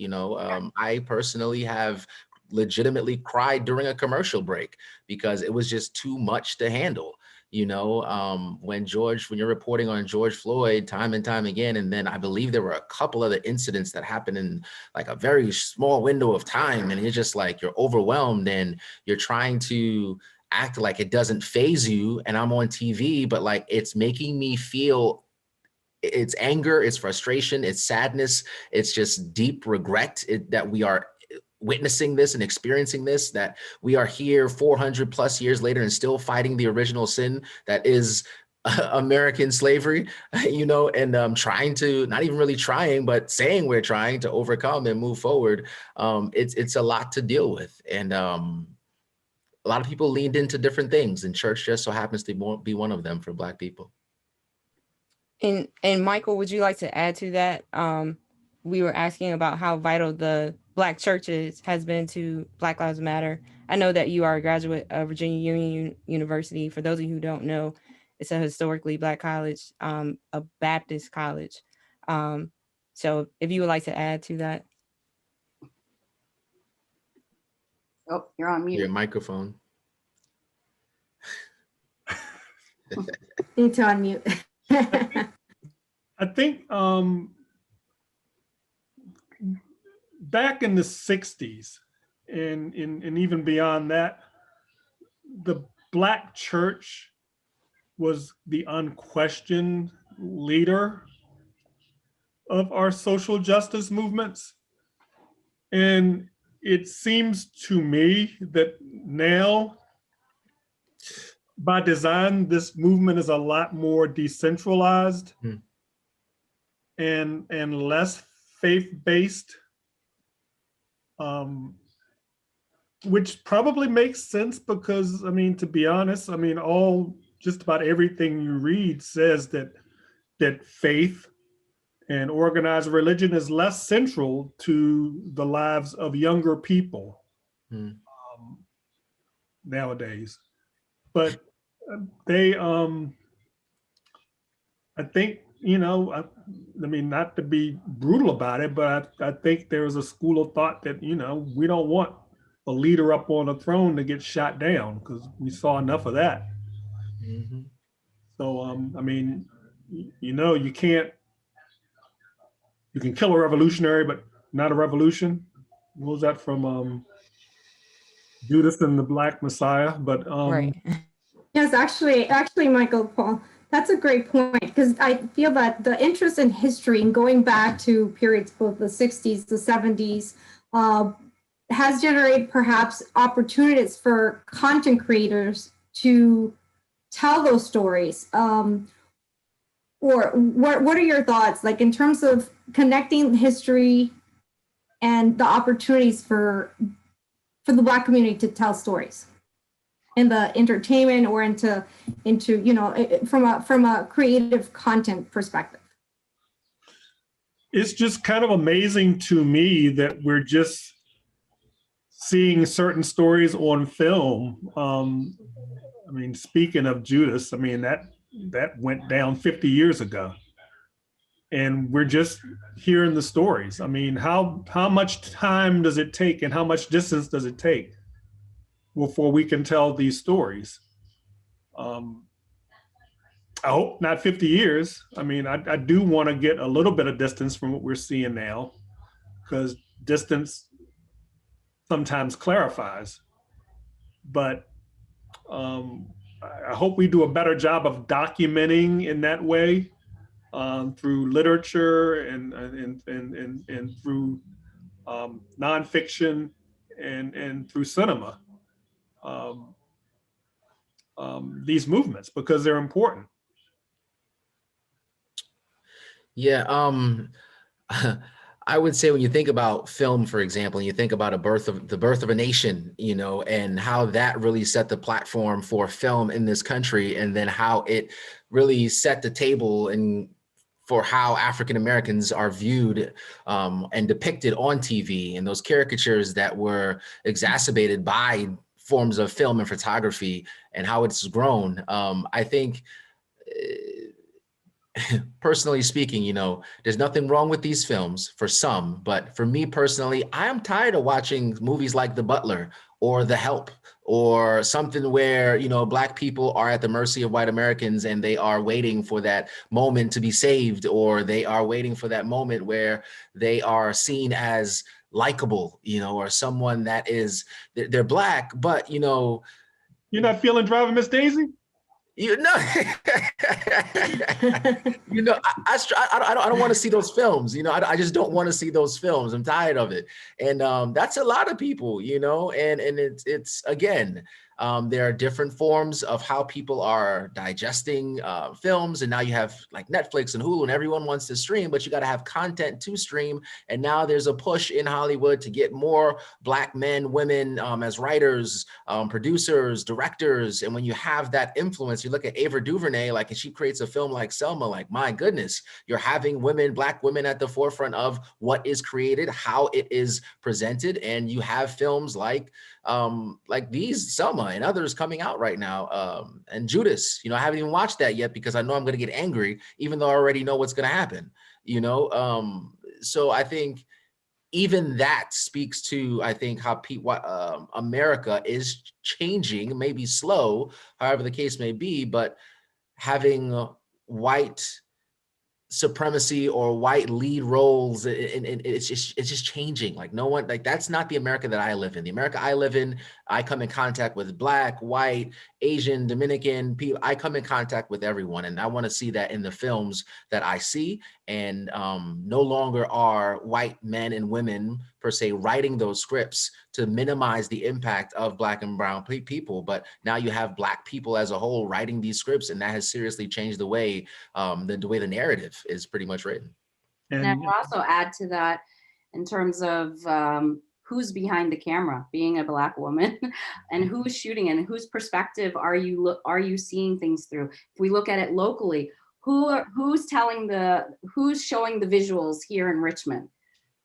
I personally have legitimately cried during a commercial break because it was just too much to handle. When you're reporting on George Floyd time and time again, and then I believe there were a couple other incidents that happened in like a very small window of time, and it's just like you're overwhelmed and you're trying to act like it doesn't faze you, and I'm on TV, but like it's making me feel it's anger, it's frustration, it's sadness, it's just deep regret that we are witnessing this and experiencing this, that we are here 400 plus years later and still fighting the original sin that is American slavery, and trying to, not even really trying, but saying we're trying to overcome and move forward. It's a lot to deal with. And a lot of people leaned into different things, and church just so happens to be one of them for Black people. And Michael, would you like to add to that? We were asking about how vital the Black churches has been to Black Lives Matter. I know that you are a graduate of Virginia Union University. For those of you who don't know, it's a historically Black college, a Baptist college. So if you would like to add to that. Oh, you're on mute. Your microphone. Need to unmute. I think back in the 60s and even beyond that, the Black church was the unquestioned leader of our social justice movements. And it seems to me that now, by design, this movement is a lot more decentralized and less faith-based, which probably makes sense because, I mean, to be honest, I mean, just about everything you read says that faith and organized religion is less central to the lives of younger people nowadays. But they, I think, I mean, not to be brutal about it, but I think there's a school of thought that, we don't want a leader up on a throne to get shot down because we saw enough of that. Mm-hmm. So, I mean, you can kill a revolutionary, but not a revolution. What was that from Judas and the Black Messiah? But Right. Yes, actually, Michael, Paul, that's a great point because I feel that the interest in history and going back to periods both the 60s, the 70s, has generated perhaps opportunities for content creators to tell those stories. Or what are your thoughts, like in terms of connecting history and the opportunities for the Black community to tell stories in the entertainment or into from a creative content perspective? it's just kind of amazing to me that we're just seeing certain stories on film. I mean, speaking of Judas, I mean, that went down 50 years ago. And we're just hearing the stories. I mean, how much time does it take and how much distance does it take before we can tell these stories? I hope not 50 years. I mean, I do want to get a little bit of distance from what we're seeing now, because distance sometimes clarifies. But I hope we do a better job of documenting in that way, through literature and through nonfiction and through cinema, these movements, because they're important. Yeah, I would say when you think about film, for example, and you think about the birth of a nation, and how that really set the platform for film in this country, and then how it really set the table and for how African Americans are viewed and depicted on TV, and those caricatures that were exacerbated by forms of film and photography, and how it's grown. I think personally speaking, there's nothing wrong with these films for some, but for me personally, I am tired of watching movies like The Butler or The Help or something where, Black people are at the mercy of white Americans and they are waiting for that moment to be saved, or they are waiting for that moment where they are seen as likable, or someone that is, they're Black, but, You're not feeling Driving Miss Daisy? You know, I don't want to see those films. I just don't want to see those films. I'm tired of it, and that's a lot of people. And it's again, there are different forms of how people are digesting films, and now you have like Netflix and Hulu, and everyone wants to stream, but you got to have content to stream. And now there's a push in Hollywood to get more Black men, women as writers, producers, directors, and when you have that influence. You look at Ava DuVernay, like, and she creates a film like Selma, like, my goodness, you're having women, Black women at the forefront of what is created, how it is presented. And you have films like these, Selma and others coming out right now. And Judas, I haven't even watched that yet because I know I'm going to get angry, even though I already know what's going to happen, so I think even that speaks to, I think, how America is changing, maybe slow, however the case may be, but having white supremacy or white lead roles, and it's just changing. Like, no one, like, that's not the America that I live in. The America I live in, I come in contact with Black, white, Asian, Dominican people. I come in contact with everyone, and I want to see that in the films that I see. And no longer are white men and women per se writing those scripts to minimize the impact of Black and brown people, but now you have Black people as a whole writing these scripts, and that has seriously changed the way the narrative is pretty much written. And I would also add to that in terms of who's behind the camera, being a Black woman, and who's shooting, and whose perspective are you seeing things through? If we look at it locally, who's showing the visuals here in Richmond?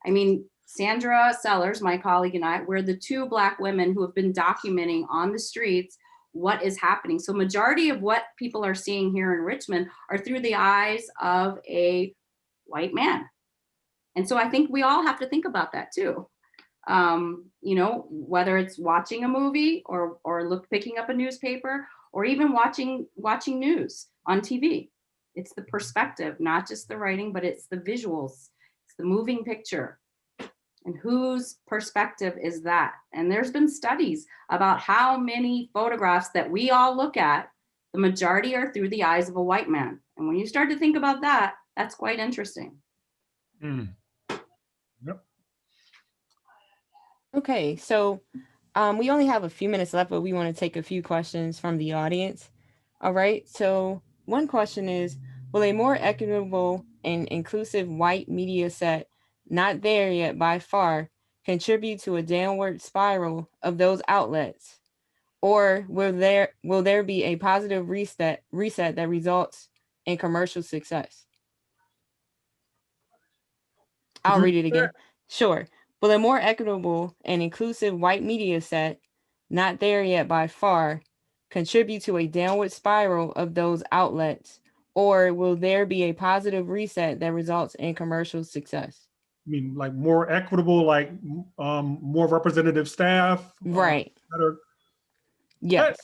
I mean, Sandra Sellers, my colleague, and I, we're the two Black women who have been documenting on the streets what is happening. So majority of what people are seeing here in Richmond are through the eyes of a white man. And so I think we all have to think about that too. Whether it's watching a movie or picking up a newspaper, or even watching news on TV. It's the perspective, not just the writing, but it's the visuals, it's the moving picture. And whose perspective is that? And there's been studies about how many photographs that we all look at, the majority are through the eyes of a white man. And when you start to think about that, that's quite interesting. Yep. Okay, so we only have a few minutes left, but we want to take a few questions from the audience. All right, so one question is, will a more equitable and inclusive white media set, not there yet by far, contribute to a downward spiral of those outlets? Or will there be a positive reset that results in commercial success? I'll read it again. Sure. Will a more equitable and inclusive white media set, not there yet by far, contribute to a downward spiral of those outlets? Or will there be a positive reset that results in commercial success? I mean, like more equitable, like more representative staff. Right. Better. Yes.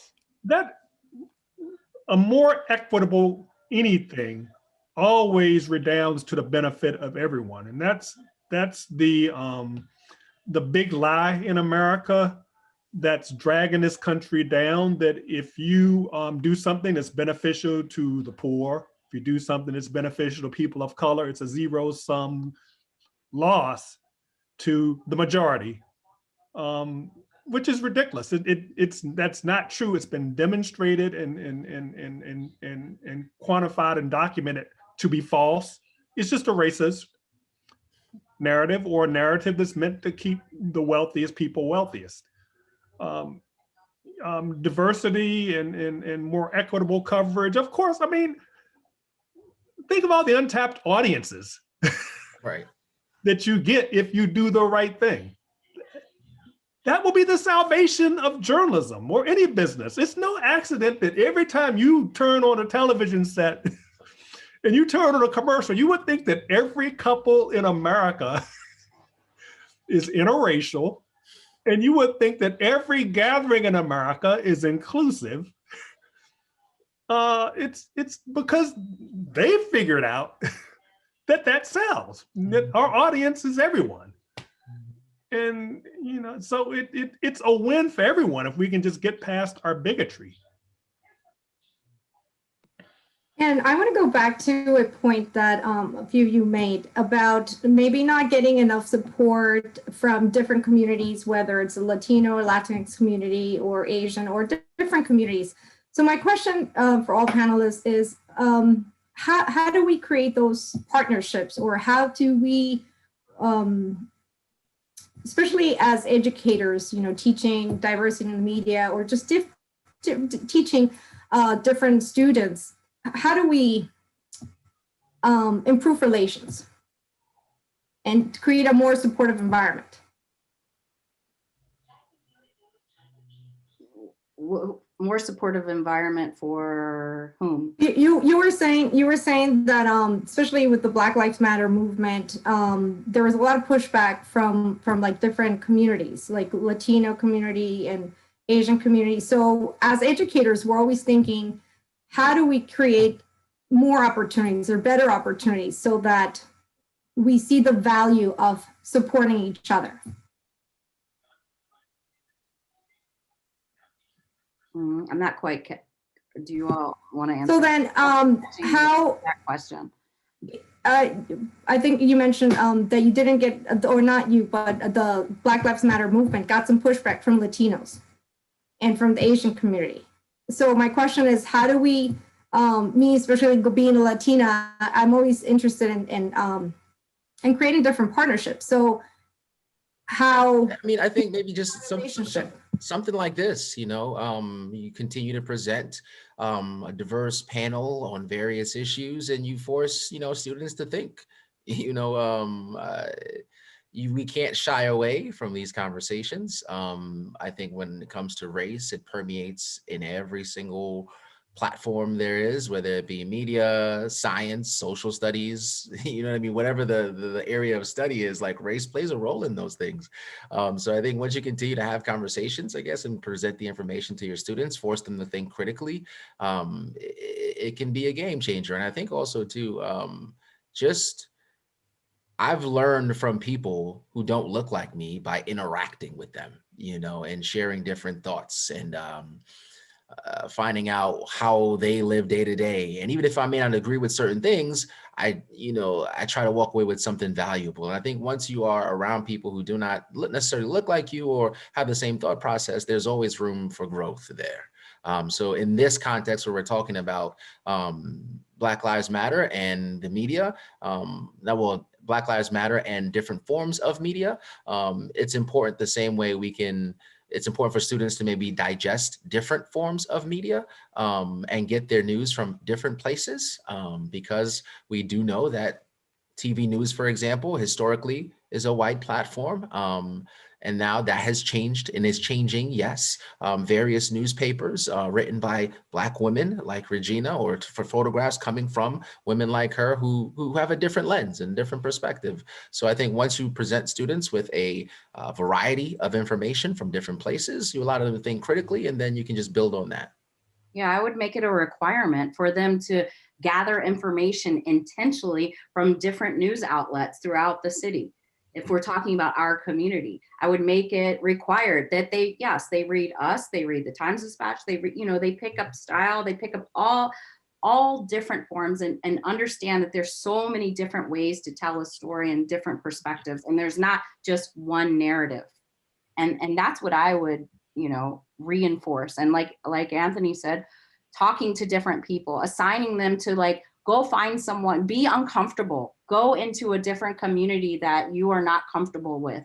That a more equitable anything always redounds to the benefit of everyone. And that's the big lie in America that's dragging this country down, that if you do something that's beneficial to the poor, if you do something that's beneficial to people of color, it's a zero-sum loss to the majority, which is ridiculous. That's not true. It's been demonstrated and quantified and documented to be false. It's just a racist narrative, or a narrative that's meant to keep the wealthiest people wealthiest. Diversity and more equitable coverage. Of course, I mean, think of all the untapped audiences Right. that you get if you do the right thing. That will be the salvation of journalism or any business. It's no accident that every time you turn on a television set and you turn on a commercial, you would think that every couple in America is interracial, and you would think that every gathering in America is inclusive. It's because they figured out that sells, that our audience is everyone. And, you know, so it's a win for everyone if we can just get past our bigotry. And I want to go back to a point that a few of you made about maybe not getting enough support from different communities, whether it's a Latino or Latinx community or Asian or different communities. So my question for all panelists is, how do we create those partnerships, or how do we, especially as educators, you know, teaching diversity in the media or just teaching different students, how do we improve relations and create a more supportive environment? More supportive environment for whom? You were saying that especially with the Black Lives Matter movement, there was a lot of pushback from like different communities, like Latino community and Asian community. So as educators, we're always thinking, how do we create more opportunities or better opportunities so that we see the value of supporting each other? I'm not quite. Do you all want to answer? So then, how that question? I think you mentioned that you didn't get, or not you, but the Black Lives Matter movement got some pushback from Latinos and from the Asian community. So my question is, how do we, me especially being a Latina, I'm always interested in creating different partnerships. So how? I mean, I think maybe just relationship. Something like this, you know, you continue to present a diverse panel on various issues, and you force, you know, students to think, you know, we can't shy away from these conversations. I think when it comes to race, it permeates in every single platform there is, whether it be media, science, social studies, you know what I mean? Whatever the area of study is, like race plays a role in those things. So I think once you continue to have conversations, I guess, and present the information to your students, force them to think critically, it can be a game changer. And I think also too, I've learned from people who don't look like me by interacting with them, you know, and sharing different thoughts and finding out how they live day to day. And even if I may not agree with certain things, I try to walk away with something valuable. And I think once you are around people who do not necessarily look like you or have the same thought process, there's always room for growth there. So in this context where we're talking about Black Lives Matter and the media, Black Lives Matter and different forms of media, it's important the same way it's important for students to maybe digest different forms of media and get their news from different places, because we do know that TV news, for example, historically is a white platform. And now that has changed and is changing, yes. Various newspapers written by Black women like Regina, or for photographs coming from women like her who have a different lens and different perspective. So I think once you present students with a variety of information from different places, you allow them to think critically, and then you can just build on that. Yeah, I would make it a requirement for them to gather information intentionally from different news outlets throughout the city. If we're talking about our community, I would make it required that they read us, they read the Times Dispatch, they pick up style, they pick up all different forms and understand that there's so many different ways to tell a story and different perspectives. And there's not just one narrative. And that's what I would, reinforce. And like Anthony said, talking to different people, assigning them to like go find someone, be uncomfortable, go into a different community that you are not comfortable with.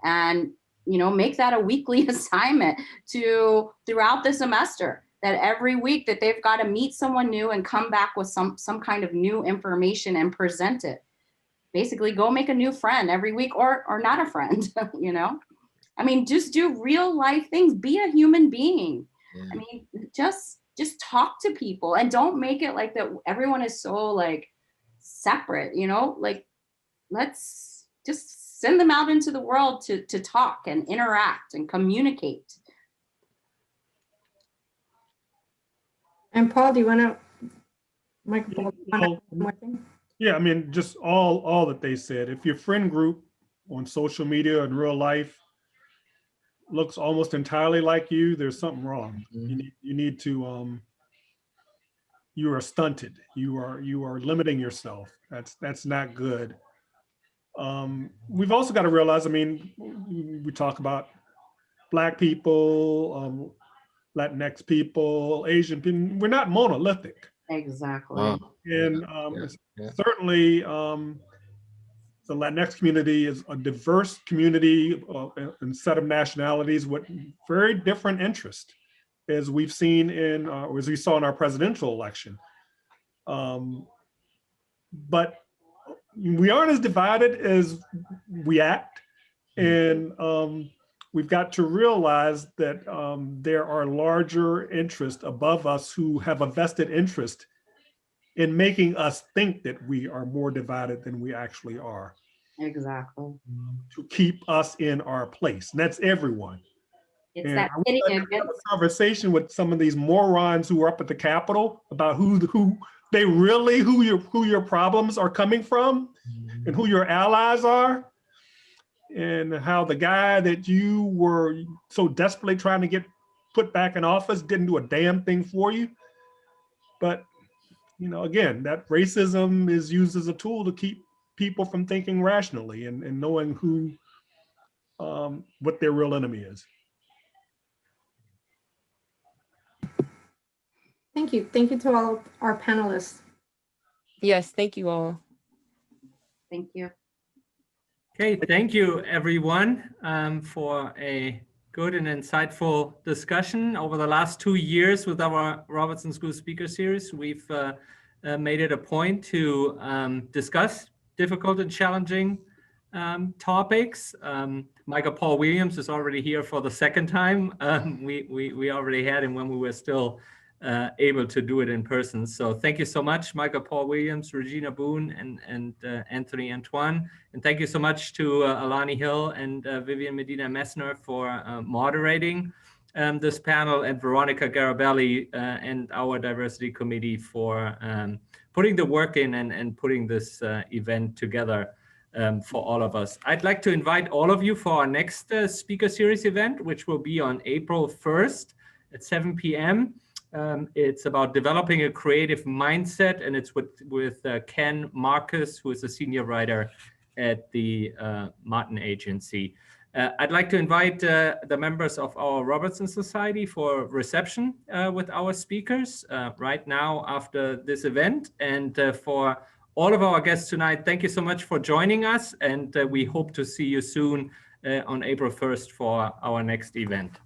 And, you know, make that a weekly assignment throughout the semester, that every week that they've got to meet someone new and come back with some kind of new information and present it. Basically go make a new friend every week, or not a friend, you know? I mean, just do real life things, be a human being. Yeah. I mean, just talk to people, and don't make it like that everyone is so like separate, you know, like let's just send them out into the world to talk and interact and communicate. And Paul, do you want to, Michael, one more thing? Yeah, I mean, just all that they said. If your friend group on social media and real life looks almost entirely like you, there's something wrong. Mm-hmm. You need to you are stunted. You are limiting yourself. That's not good. We've also got to realize, I mean, we talk about Black people, Latinx people, Asian people. We're not monolithic. Exactly. And certainly the Latinx community is a diverse community and set of nationalities with very different interests, as we've seen as we saw in our presidential election. But we aren't as divided as we act. And we've got to realize that there are larger interests above us who have a vested interest in making us think that we are more divided than we actually are. Exactly. To keep us in our place. And that's everyone. It's and that I have a conversation with some of these morons who are up at the Capitol about who your problems are coming from, and who your allies are, and how the guy that you were so desperately trying to get put back in office didn't do a damn thing for you. But, you know, again, that racism is used as a tool to keep people from thinking rationally and knowing who, what their real enemy is. Thank you. Thank you to all of our panelists. Yes, thank you all. Thank you. Okay, thank you everyone for a good and insightful discussion. Over the last 2 years with our Robertson School Speaker Series, we've made it a point to discuss difficult and challenging topics. Michael Paul Williams is already here for the second time. We already had him when we were still able to do it in person. So thank you so much, Michael Paul Williams, Regina Boone, and Anthony Antoine. And thank you so much to Alani Hill and Vivian Medina Messner for moderating this panel, and Veronica Garabelli and our diversity committee for putting the work in and putting this event together for all of us. I'd like to invite all of you for our next speaker series event, which will be on April 1st at 7 p.m. It's about developing a creative mindset, and it's with Ken Marcus, who is a senior writer at the Martin Agency. I'd like to invite the members of our Robertson Society for reception with our speakers right now after this event. And for all of our guests tonight, thank you so much for joining us, and we hope to see you soon on April 1st for our next event.